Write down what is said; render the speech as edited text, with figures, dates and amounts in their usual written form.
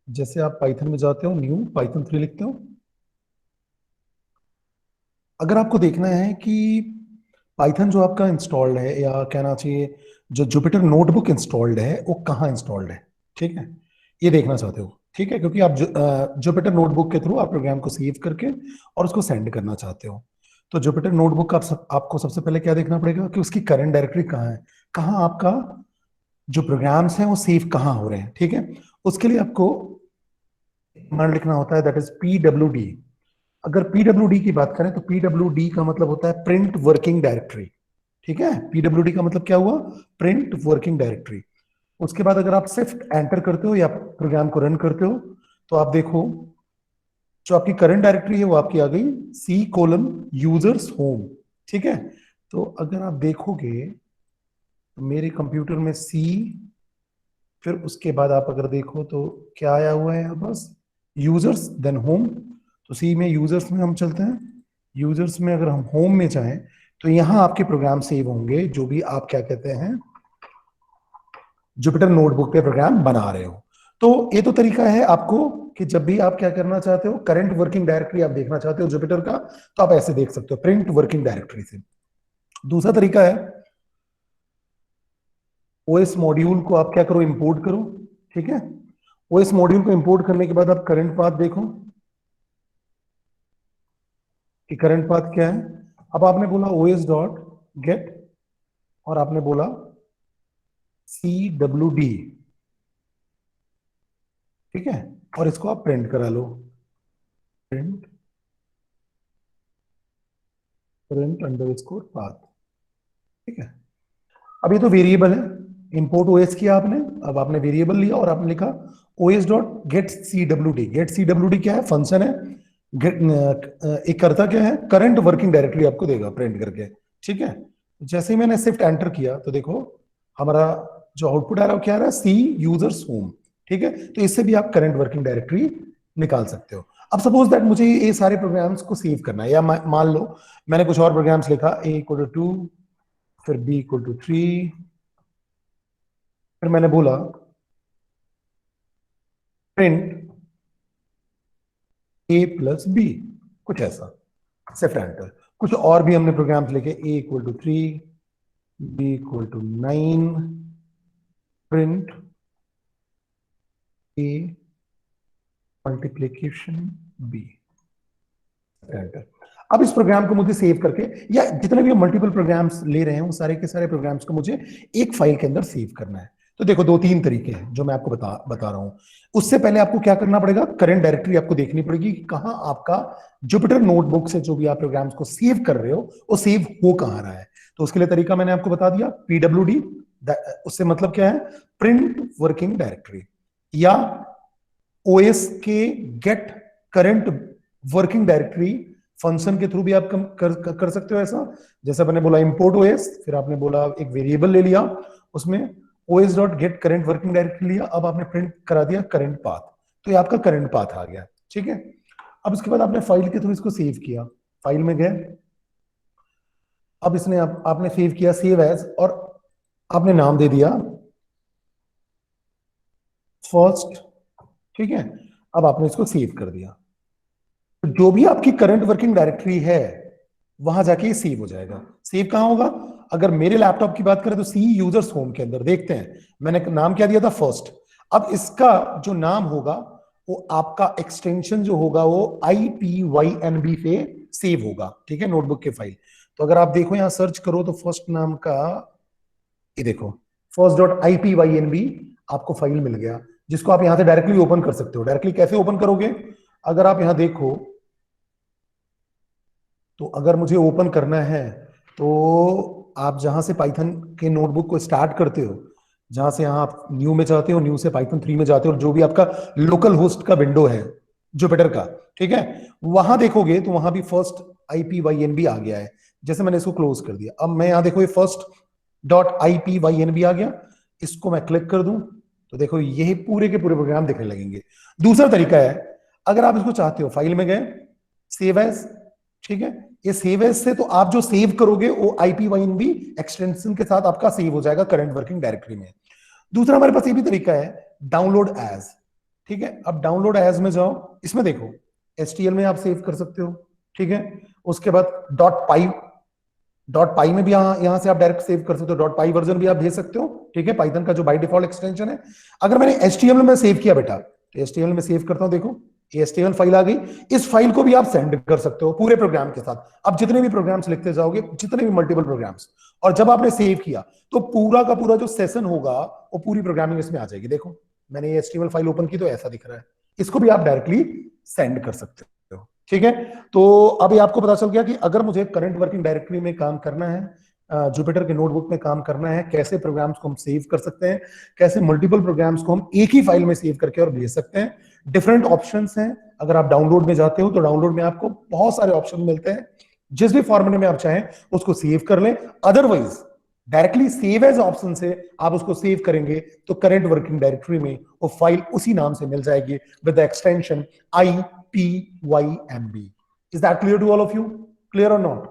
जैसे आप पाइथन में जाते हो, न्यू पाइथन 3 लिखते हो। अगर आपको देखना है कि पाइथन जो आपका इंस्टॉल्ड है, या कहना चाहिए जो जुपिटर नोटबुक इंस्टॉल्ड है वो कहाँ इंस्टॉल्ड है, ठीक है, ये देखना चाहते हो, ठीक है, क्योंकि आप जुपिटर नोटबुक के थ्रू आप प्रोग्राम को सेव करके और उसको सेंड करना चाहते हो। तो जुपिटर नोटबुक आपको सबसे पहले क्या देखना पड़ेगा कि उसकी करंट डायरेक्टरी कहाँ है, कहाँ आपका जो प्रोग्राम्स हैं वो सेव कहाँ हो रहे हैं, ठीक है। उसके लिए आपको कमांड लिखना होता है, दैट इज PWD। अगर PWD की बात करें तो PWD का मतलब होता है प्रिंट वर्किंग डायरेक्टरी, ठीक है। PWD का मतलब क्या हुआ, प्रिंट वर्किंग डायरेक्टरी। उसके बाद अगर आप सिर्फ एंटर करते हो या प्रोग्राम को रन करते हो, तो आप देखो जो आपकी करंट डायरेक्टरी है वो आपकी आ गई C:users home, ठीक है। तो अगर आप देखोगे तो मेरे कंप्यूटर में C, फिर उसके बाद आप अगर देखो तो क्या आया हुआ है यहाँ पास, यूजर्स देन होम। तो सी में यूजर्स में हम चलते हैं, यूजर्स में अगर हम होम में जाएं तो यहाँ आपके प्रोग्राम सेव होंगे जो भी आप क्या कहते हैं जुपिटर नोटबुक पे प्रोग्राम बना रहे हो। तो ये तो तरीका है आपको कि जब भी आप क्या करना चाहते हो, करंट वर्किंग डायरेक्टरी आप देखना चाहते हो जुपिटर का, तो आप ऐसे देख सकते हो प्रिंट वर्किंग डायरेक्टरी से। दूसरा तरीका है ओएस मॉड्यूल को आप क्या करो, इंपोर्ट करो, ठीक है। ओएस मॉड्यूल को इंपोर्ट करने के बाद आप करंट पाथ देखो कि करंट पाथ क्या है। अब आपने बोला ओएस डॉट गेट और आपने बोला CWD, ठीक है, और इसको आप प्रिंट करा लो, प्रिंट प्रिंट अंडरस्कोर पाथ, ठीक है। अब ये तो वेरिएबल है, इंपोर्ट ओएस किया आपने, अब आपने वेरिएबल लिया और आपने लिखा OS dot get CWD। Get CWD क्या है, फंक्शन है। गेट एक करता क्या है, करंट वर्किंग डायरेक्टरी आपको देगा प्रिंट करके, ठीक है। जैसे ही मैंने शिफ्ट एंटर किया तो देखो हमारा जो आउटपुट आ रहा है वो क्या आ रहा है, C:users home, ठीक है। तो इससे भी आप करंट वर्किंग डायरेक्टरी निकाल सकते हो। अब सपोज दैट मुझे ये सारे प्रोग्राम्स को सेव करना है, या मान लो मैंने कुछ और प्रोग्राम्स लिखा, A=2, फिर B=3, फिर मैंने बोला प्रिंट A+B, कुछ ऐसा, शिफ्ट एंटर। कुछ और भी हमने प्रोग्राम्स लिखे, A=3, B=9, print A multiplication B, enter. अब इस प्रोग्राम को मुझे सेव करके, या जितने भी हम मल्टीपल प्रोग्राम्स ले रहे हैं वो सारे के सारे प्रोग्राम्स को मुझे एक फाइल के अंदर सेव करना है। तो देखो दो तीन तरीके हैं जो मैं आपको बता रहा हूं। उससे पहले आपको क्या करना पड़ेगा, करंट डायरेक्टरी आपको देखनी पड़ेगी कि कहां आपका जुपिटर नोटबुक से जो भी आप प्रोग्राम्स को सेव कर रहे हो वो सेव हो कहां रहा है। तो उसके लिए तरीका मैंने आपको बता दिया, PWD, उससे मतलब क्या है, प्रिंट वर्किंग डायरेक्टरी, या ओएस के get current working directory function के थ्रू भी आप कर सकते हो ऐसा। जैसे मैंने बोला इंपोर्ट ओएस, फिर आपने बोला एक वेरिएबल ले लिया, उसमें OS dot gate current working directory लिया, अब आपने प्रिंट करा दिया करंट पाथ, तो ये आपका करंट पाथ आ गया, ठीक है। अब उसके बाद आपने फाइल के थ्रू इसको सेव किया, फाइल में गए, अब इसने आपने सेव किया सेव एज, और आपने नाम दे दिया फर्स्ट, ठीक है। अब आपने इसको सेव कर दिया, जो भी आपकी करंट वर्किंग डायरेक्टरी है वहां जाके ये सेव हो जाएगा। सेव कहां होगा, अगर मेरे लैपटॉप की बात करें तो C:users home के अंदर देखते हैं, मैंने नाम क्या दिया था, फर्स्ट। अब इसका जो नाम होगा वो आपका एक्सटेंशन जो होगा वो IPYNB पे सेव होगा, ठीक है, नोटबुक के फाइल। तो अगर आप देखो यहां सर्च करो तो फर्स्ट नाम का, ये देखो first.ipynb आपको फाइल मिल गया, जिसको आप यहां से डायरेक्टली ओपन कर सकते हो। डायरेक्टली कैसे ओपन करोगे, अगर आप यहां देखो तो अगर मुझे ओपन करना है तो आप जहां से पाइथन के नोटबुक को स्टार्ट करते हो, जहां से यहां आप न्यू में जाते हो, न्यू से पाइथन 3 में जाते हो, और जो भी आपका लोकल होस्ट का विंडो है जुपिटर का, ठीक है, वहां देखोगे तो वहां भी फर्स्ट IPYNB आ गया है। जैसे मैंने इसको क्लोज कर दिया, अब मैं यहां देखो ये first.IPYNB आ गया, इसको मैं क्लिक कर दूं तो देखो यही पूरे के पूरे प्रोग्राम दिखने लगेंगे। दूसरा तरीका है, अगर आप इसको चाहते हो, फाइल में गए, सेव एज, ठीक है, ये सेव एज से तो आप जो सेव करोगे वो IPYNB एक्सटेंशन के साथ आपका सेव हो जाएगा करंट वर्किंग डायरेक्टरी में। दूसरा हमारे पास ये भी तरीका है, डाउनलोड एज। ठीक है, अब डाउनलोड एज में जाओ, इसमें देखो HTML में आप सेव कर सकते हो, ठीक है। उसके बाद डॉट पाई में भी यहां से आप डायरेक्ट सेव कर सकते हो, डॉट पाई वर्जन भी आप भेज सकते हो, ठीक है, पाइथन का जो बाय डिफॉल्ट एक्सटेंशन है। अगर मैंने HTML में सेव किया बेटा, तो HTML में सेव करता हूं, देखो ये HTML फाइल आ गई। इस फाइल को भी आप सेंड कर सकते हो पूरे प्रोग्राम के साथ। अब जितने भी प्रोग्राम्स लिखते जाओगे, जितने भी मल्टीपल प्रोग्राम्स, और जब आपने सेव किया तो पूरा का पूरा जो सेशन होगा वो पूरी प्रोग्रामिंग इसमें आ जाएगी। देखो मैंने ये HTML फाइल ओपन की तो ऐसा दिख रहा है, इसको भी आप डायरेक्टली सेंड कर सकते हो, ठीक है। तो अभी आपको पता चल गया कि अगर मुझे करंट वर्किंग डायरेक्टरी में काम करना है, जुपिटर के नोटबुक में काम करना है, कैसे प्रोग्राम्स को हम सेव कर सकते हैं, कैसे मल्टीपल प्रोग्राम्स को हम एक ही फाइल में सेव करके और भेज सकते हैं। डिफरेंट ऑप्शंस हैं। अगर आप डाउनलोड में जाते हो तो डाउनलोड में आपको बहुत सारे ऑप्शन मिलते हैं, जिस भी फॉर्मेट में आप चाहें उसको सेव कर लें। Otherwise directly save as option से आप उसको सेव करेंगे तो करंट वर्किंग डायरेक्टरी में वो फाइल उसी नाम से मिल जाएगी with the extension IPYMB। Is that clear to all of you? Clear और नॉट?